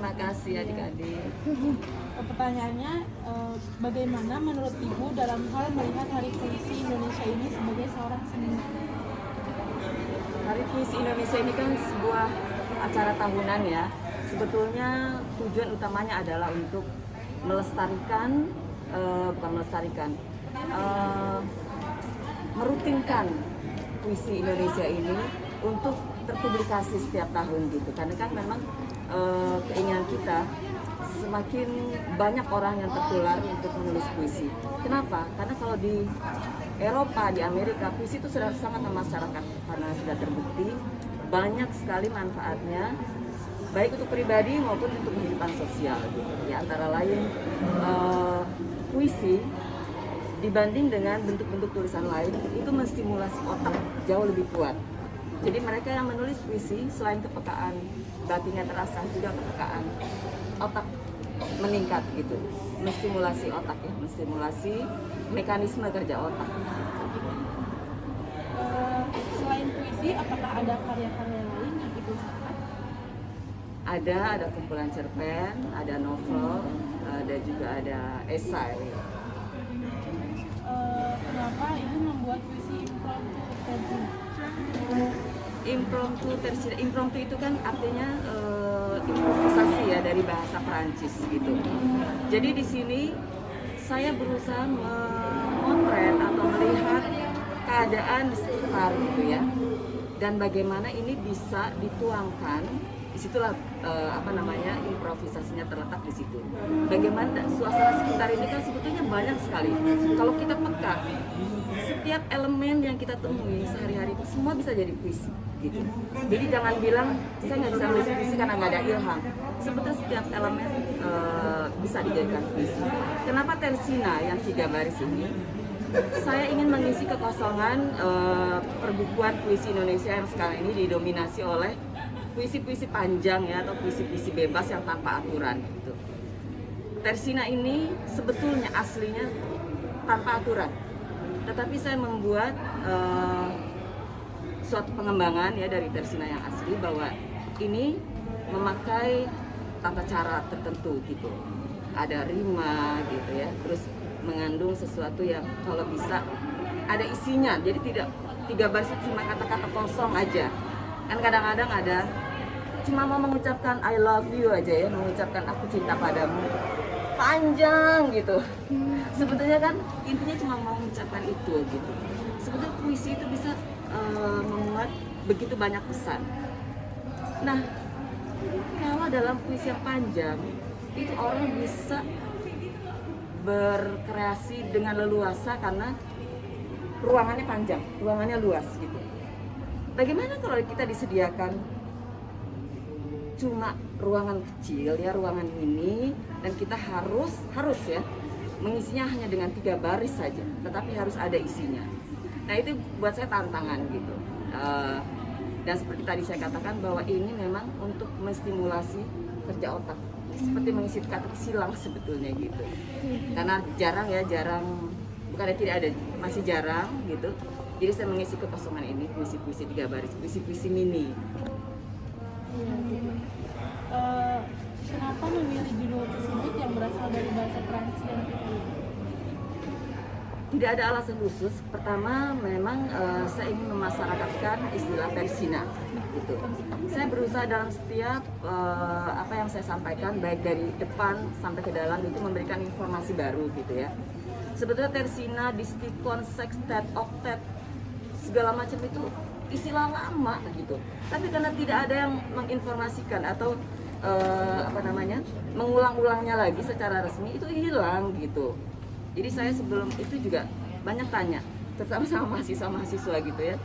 Terima kasih adik-adik. Pertanyaannya, bagaimana menurut Ibu dalam hal melihat Hari Puisi Indonesia ini sebagai seorang seniman? Hari Puisi Indonesia ini kan sebuah acara tahunan ya. Sebetulnya tujuan utamanya adalah untuk melestarikan, merutinkan puisi Indonesia ini untuk terpublikasi setiap tahun gitu. Karena kan memang keinginan kita semakin banyak orang yang tertular untuk menulis puisi. Kenapa? Karena kalau di Eropa, di Amerika, puisi itu sudah sangat memasyarakat karena sudah terbukti banyak sekali manfaatnya, baik untuk pribadi maupun untuk kehidupan sosial. Gitu. Ya, antara lain puisi dibanding dengan bentuk-bentuk tulisan lain itu menstimulasi otak jauh lebih kuat. Jadi mereka yang menulis puisi selain kepekaan batinnya terasa, juga kepekaan otak meningkat gitu, menstimulasi otak ya, menstimulasi mekanisme kerja otak. Selain puisi, apakah ada karya-karya lain yang Ibu suka? Ada kumpulan cerpen, ada novel, ada juga ada esai. Kenapa Ibu membuat puisi impromptu tersier? Impromptu itu kan artinya improvisasi ya, dari bahasa Perancis gitu. Jadi di sini saya berusaha memotret atau melihat keadaan di sekitar gitu ya, dan bagaimana ini bisa dituangkan. Disitulah improvisasinya terletak di situ. Bagaimana suasana sekitar ini kan sebetulnya banyak sekali. Kalau kita peka, setiap elemen yang kita temui sehari-hari itu semua bisa jadi puisi gitu. Jadi jangan bilang saya nggak bisa nulis puisi karena nggak ada ilham. Sebetulnya setiap elemen bisa dijadikan puisi. Kenapa Tersina yang 3 baris ini? Saya ingin mengisi kekosongan perbukuan puisi Indonesia yang sekarang ini didominasi oleh puisi-puisi panjang ya, atau puisi-puisi bebas yang tanpa aturan gitu. Tersina ini sebetulnya aslinya tanpa aturan, tetapi saya membuat suatu pengembangan ya dari Tersina yang asli, bahwa ini memakai tata cara tertentu gitu, ada rima gitu ya, terus mengandung sesuatu yang kalau bisa ada isinya, jadi tidak 3 baris cuma kata-kata kosong aja. Kan kadang-kadang ada cuma mau mengucapkan I love you aja ya, mengucapkan aku cinta padamu, panjang gitu. Sebetulnya kan intinya cuma mau mengucapkan itu gitu. Sebetulnya puisi itu bisa memuat begitu banyak pesan. Nah, kalau dalam puisi yang panjang itu orang bisa berkreasi dengan leluasa karena ruangannya panjang, ruangannya luas gitu. Bagaimana kalau kita disediakan cuma ruangan kecil ya, ruangan ini, dan kita harus ya mengisinya hanya dengan 3 baris saja, tetapi harus ada isinya. Nah, itu buat saya tantangan gitu. Dan seperti tadi saya katakan bahwa ini memang untuk menstimulasi kerja otak, seperti mengisi kata silang sebetulnya gitu. Karena jarang, bukannya tidak ada, masih jarang gitu. Jadi saya mengisi kekosongan ini, puisi-puisi 3 baris, puisi-puisi mini. Kenapa memilih judul tersebut yang berasal dari bahasa Prancis dan Italia? Tidak ada alasan khusus. Pertama, memang saya ingin memasyarakatkan istilah Tersina gitu. Saya berusaha dalam setiap apa yang saya sampaikan, baik dari depan sampai ke dalam, itu memberikan informasi baru gitu ya. Sebetulnya Tersina, distikon, sextet, oktet, segala macam itu istilah lama gitu. Tapi karena tidak ada yang menginformasikan atau mengulang-ulangnya lagi secara resmi, itu hilang gitu. Jadi saya sebelum itu juga banyak tanya, terutama sama mahasiswa gitu ya.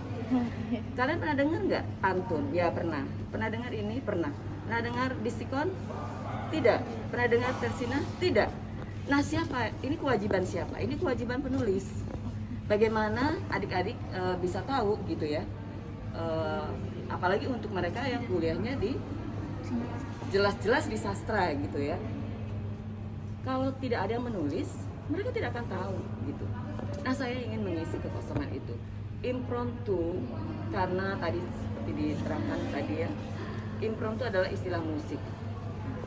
Kalian pernah dengar nggak pantun? Ya pernah. Pernah dengar ini? Pernah. Pernah dengar distikon? Tidak. Pernah dengar Tersina? Tidak. Nah, siapa? Ini kewajiban siapa? Ini kewajiban penulis. Bagaimana adik-adik bisa tahu gitu ya? Apalagi untuk mereka yang kuliahnya di jelas-jelas di sastra gitu ya. Kalau tidak ada yang menulis, mereka tidak akan tahu gitu. Nah, saya ingin mengisi kekosongan itu. Impromptu, karena tadi seperti diterangkan tadi ya, impromptu adalah istilah musik.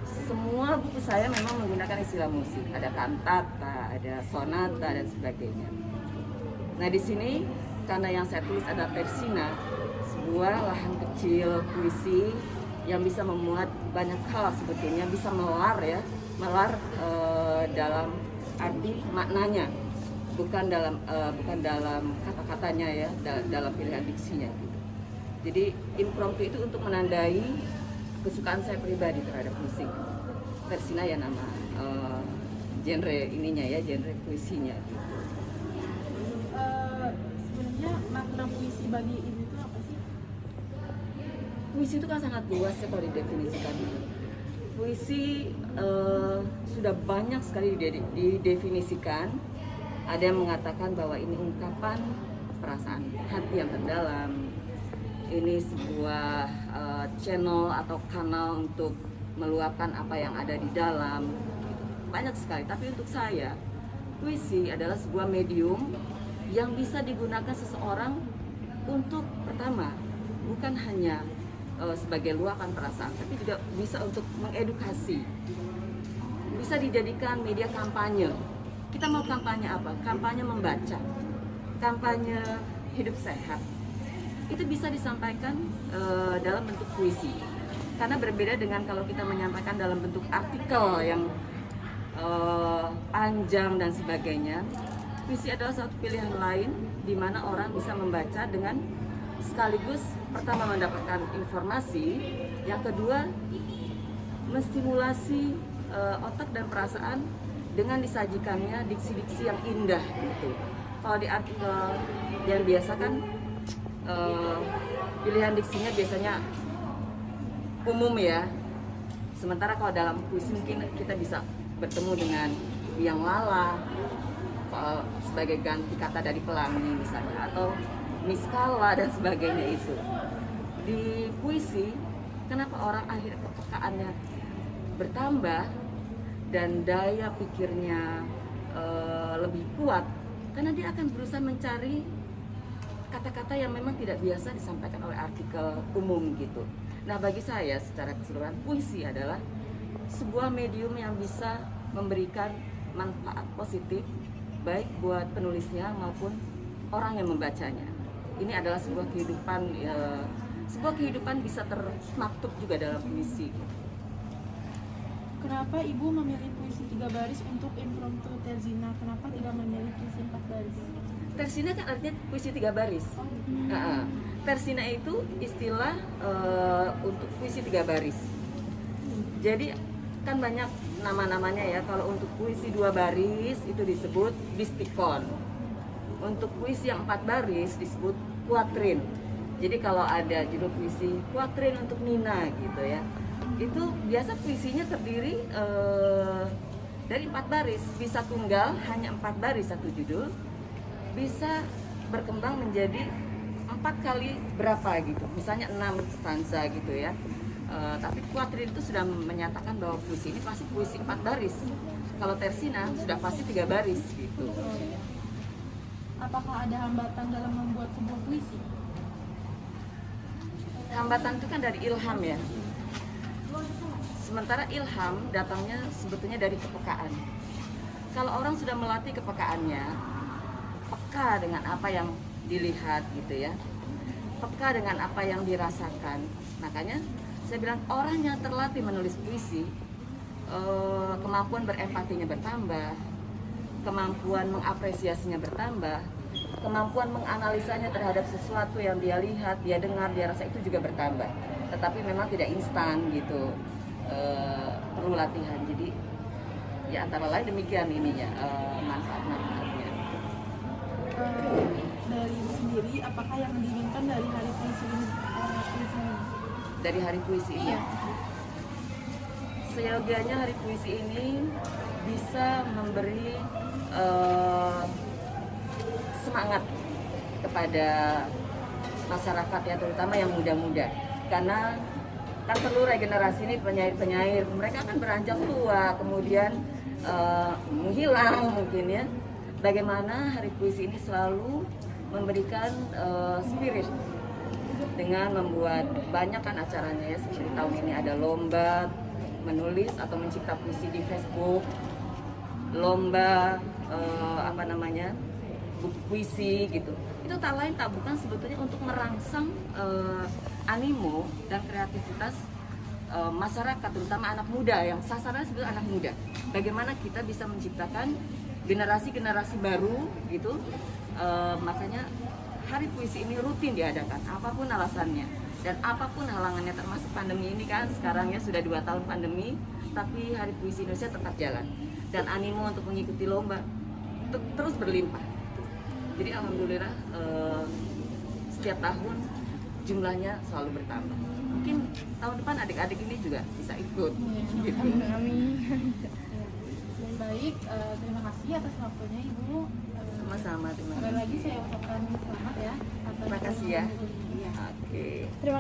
semua buku saya memang menggunakan istilah musik, ada kantata, ada sonata dan sebagainya. Nah di sini karena yang saya tulis ada tersina, sebuah lahan kecil puisi yang bisa memuat banyak hal sebetulnya, bisa melar ya, dalam arti maknanya, bukan dalam kata-katanya ya, dalam pilihan diksinya gitu. Jadi impromptu itu untuk menandai kesukaan saya pribadi terhadap musik. Tersina ya nama genre ininya ya, genre puisinya gitu. Sebenarnya makna puisi bagi ibu itu apa sih? Puisi itu kan sangat luas ya kalau didefinisikan. Puisi sudah banyak sekali didefinisikan. Ada yang mengatakan bahwa ini ungkapan perasaan hati yang terdalam. Ini sebuah channel atau kanal untuk meluapkan apa yang ada di dalam. Banyak sekali. Tapi untuk saya, puisi adalah sebuah medium yang bisa digunakan seseorang untuk pertama, bukan hanya sebagai luapan perasaan, tapi juga bisa untuk mengedukasi. Bisa dijadikan media kampanye. Kita mau kampanye apa? Kampanye membaca, kampanye hidup sehat. Itu bisa disampaikan dalam bentuk puisi. Karena berbeda dengan kalau kita menyampaikan dalam bentuk artikel yang panjang dan sebagainya. Puisi adalah satu pilihan lain di mana orang bisa membaca dengan sekaligus pertama mendapatkan informasi, yang kedua menstimulasi otak dan perasaan dengan disajikannya diksi-diksi yang indah gitu. Kalau di artikel yang biasa kan pilihan diksinya biasanya umum ya. Sementara kalau dalam puisi mungkin kita bisa bertemu dengan biang lala sebagai ganti kata dari pelangi misalnya, atau miskala dan sebagainya itu. Di puisi, kenapa orang akhirnya kepekaannya bertambah dan daya pikirnya lebih kuat? Karena dia akan berusaha mencari kata-kata yang memang tidak biasa disampaikan oleh artikel umum gitu. Nah bagi saya secara keseluruhan, puisi adalah sebuah medium yang bisa memberikan manfaat positif baik buat penulisnya maupun orang yang membacanya. Ini adalah sebuah kehidupan bisa termaktub juga dalam puisi. Kenapa ibu memilih puisi 3 baris untuk impromptu terzina? Kenapa tidak memilih puisi 4 baris? Tersina kan artinya puisi 3 baris. Tersina itu istilah untuk puisi 3 baris. Jadi kan banyak nama-namanya ya. Kalau untuk puisi 2 baris itu disebut distikon. Untuk puisi yang 4 baris disebut kuatrin. Jadi kalau ada judul puisi kuatrin untuk Nina gitu ya, itu biasa puisinya terdiri dari 4 baris. Bisa tunggal hanya 4 baris satu judul, bisa berkembang menjadi 4 kali berapa gitu, misalnya 6 stanza gitu ya. Tapi kuatrin itu sudah menyatakan bahwa puisi ini pasti puisi 4 baris. Kalau tersina sudah pasti 3 baris gitu. Apakah ada hambatan dalam membuat sebuah puisi? Hambatan itu kan dari ilham ya. Sementara ilham datangnya sebetulnya dari kepekaan. Kalau orang sudah melatih kepekaannya, peka dengan apa yang dilihat gitu ya, peka dengan apa yang dirasakan. Makanya saya bilang orang yang terlatih menulis puisi, kemampuan berempatinya bertambah, kemampuan mengapresiasinya bertambah, kemampuan menganalisanya terhadap sesuatu yang dia lihat, dia dengar, dia rasa itu juga bertambah. Tetapi memang tidak instan gitu, perlu latihan. Jadi ya antara lain demikian ininya manfaat-manfaatnya. Dari ibu sendiri, apakah yang diinginkan dari hari puisi ini? Dari hari puisi ini, seyogianya hari puisi ini bisa memberi semangat kepada masyarakat ya, terutama yang muda-muda, karena kan perlu regenerasi ini. Penyair-penyair mereka akan beranjak tua, kemudian menghilang mungkin ya. Bagaimana hari puisi ini selalu memberikan spirit dengan membuat banyak kan acaranya ya, seperti tahun ini ada lomba menulis atau mencipta puisi di Facebook, lomba buku puisi gitu. Itu tak lain tak bukan sebetulnya untuk merangsang animo dan kreativitas masyarakat, terutama anak muda, yang sasarannya sebetulnya anak muda. Bagaimana kita bisa menciptakan generasi-generasi baru gitu. Makanya hari puisi ini rutin diadakan, apapun alasannya dan apapun halangannya, termasuk pandemi ini kan. Sekarang ya sudah 2 tahun pandemi, tapi hari puisi Indonesia tetap jalan dan animo untuk mengikuti lomba terus berlimpah. Jadi alhamdulillah setiap tahun jumlahnya selalu bertambah. Mungkin tahun depan adik-adik ini juga bisa ikut. Gitu. Amin. Baik, terima kasih atas waktunya Ibu. Sama-sama, terima Sekali kasih. lagi saya ucapkan selamat ya. Terima kasih ya. Iya. Oke. Terima